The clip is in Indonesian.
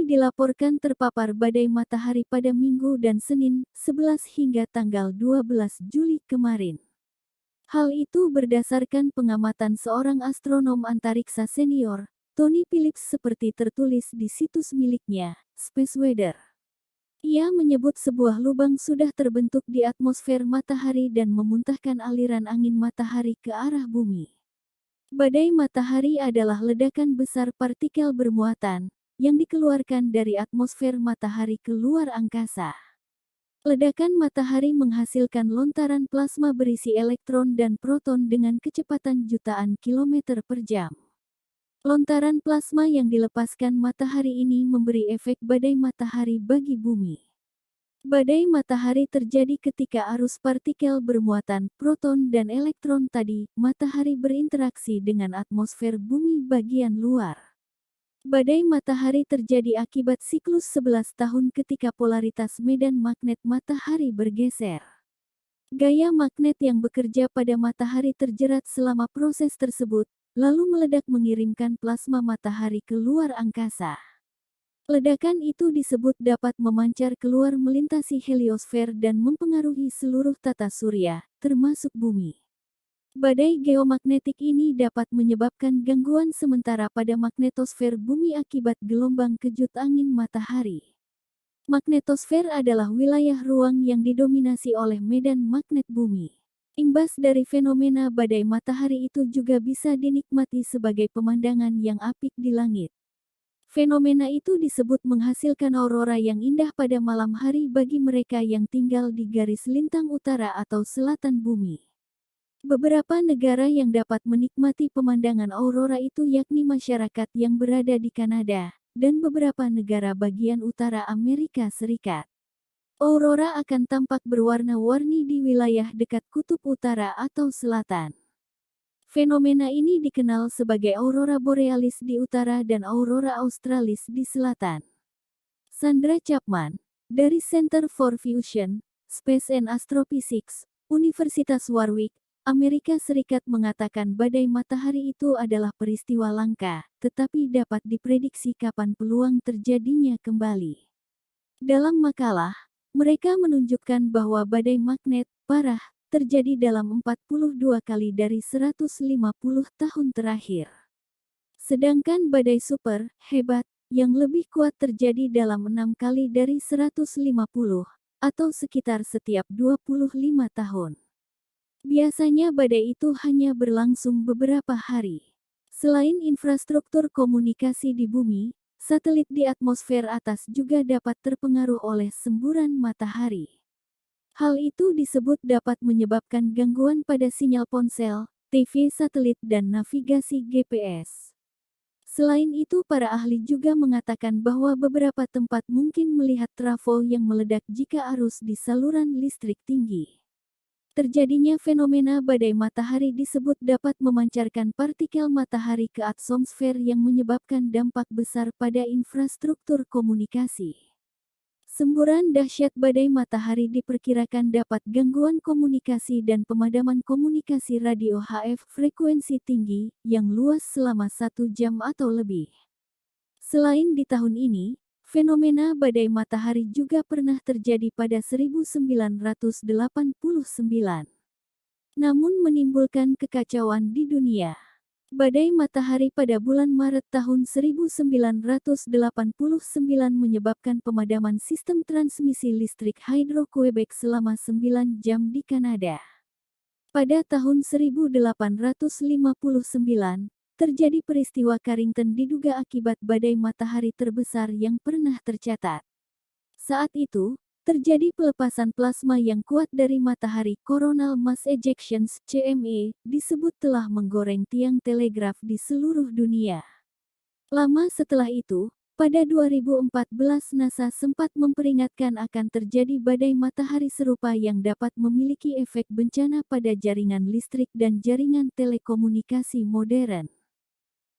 dilaporkan terpapar badai matahari pada Minggu dan Senin, 11 hingga tanggal 12 Juli kemarin. Hal itu berdasarkan pengamatan seorang astronom antariksa senior, Tony Phillips, seperti tertulis di situs miliknya, Space Weather. Ia menyebut sebuah lubang sudah terbentuk di atmosfer matahari dan memuntahkan aliran angin matahari ke arah bumi. Badai matahari adalah ledakan besar partikel bermuatan yang dikeluarkan dari atmosfer matahari ke luar angkasa. Ledakan matahari menghasilkan lontaran plasma berisi elektron dan proton dengan kecepatan jutaan kilometer per jam. Lontaran plasma yang dilepaskan matahari ini memberi efek badai matahari bagi bumi. Badai matahari terjadi ketika arus partikel bermuatan proton dan elektron tadi matahari berinteraksi dengan atmosfer bumi bagian luar. Badai matahari terjadi akibat siklus 11 tahun ketika polaritas medan magnet matahari bergeser. Gaya magnet yang bekerja pada matahari terjerat selama proses tersebut, lalu meledak mengirimkan plasma matahari ke luar angkasa. Ledakan itu disebut dapat memancar keluar melintasi heliosfer dan mempengaruhi seluruh tata surya, termasuk bumi. Badai geomagnetik ini dapat menyebabkan gangguan sementara pada magnetosfer bumi akibat gelombang kejut angin matahari. Magnetosfer adalah wilayah ruang yang didominasi oleh medan magnet bumi. Imbas dari fenomena badai matahari itu juga bisa dinikmati sebagai pemandangan yang apik di langit. Fenomena itu disebut menghasilkan aurora yang indah pada malam hari bagi mereka yang tinggal di garis lintang utara atau selatan bumi. Beberapa negara yang dapat menikmati pemandangan aurora itu yakni masyarakat yang berada di Kanada, dan beberapa negara bagian utara Amerika Serikat. Aurora akan tampak berwarna-warni di wilayah dekat kutub utara atau selatan. Fenomena ini dikenal sebagai aurora borealis di utara dan aurora australis di selatan. Sandra Chapman, dari Center for Fusion, Space and Astrophysics, Universitas Warwick, Amerika Serikat mengatakan badai matahari itu adalah peristiwa langka, tetapi dapat diprediksi kapan peluang terjadinya kembali. Dalam makalah, mereka menunjukkan bahwa badai magnet parah terjadi dalam 42 kali dari 150 tahun terakhir. Sedangkan badai super hebat yang lebih kuat terjadi dalam 6 kali dari 150, atau sekitar setiap 25 tahun. Biasanya badai itu hanya berlangsung beberapa hari. Selain infrastruktur komunikasi di bumi, satelit di atmosfer atas juga dapat terpengaruh oleh semburan matahari. Hal itu disebut dapat menyebabkan gangguan pada sinyal ponsel, TV satelit dan navigasi GPS. Selain itu, para ahli juga mengatakan bahwa beberapa tempat mungkin melihat trafo yang meledak jika arus di saluran listrik tinggi. Terjadinya fenomena badai matahari disebut dapat memancarkan partikel matahari ke atmosfer yang menyebabkan dampak besar pada infrastruktur komunikasi. Semburan dahsyat badai matahari diperkirakan dapat gangguan komunikasi dan pemadaman komunikasi radio HF frekuensi tinggi yang luas selama 1 jam atau lebih. Selain di tahun ini, fenomena badai matahari juga pernah terjadi pada 1989, namun menimbulkan kekacauan di dunia. Badai matahari pada bulan Maret tahun 1989 menyebabkan pemadaman sistem transmisi listrik Hydro-Quebec selama 9 jam di Kanada. Pada tahun 1859, terjadi peristiwa Carrington diduga akibat badai matahari terbesar yang pernah tercatat. Saat itu, terjadi pelepasan plasma yang kuat dari matahari. Coronal Mass Ejections (CME) disebut telah menggoreng tiang telegraf di seluruh dunia. Lama setelah itu, pada 2014 NASA sempat memperingatkan akan terjadi badai matahari serupa yang dapat memiliki efek bencana pada jaringan listrik dan jaringan telekomunikasi modern.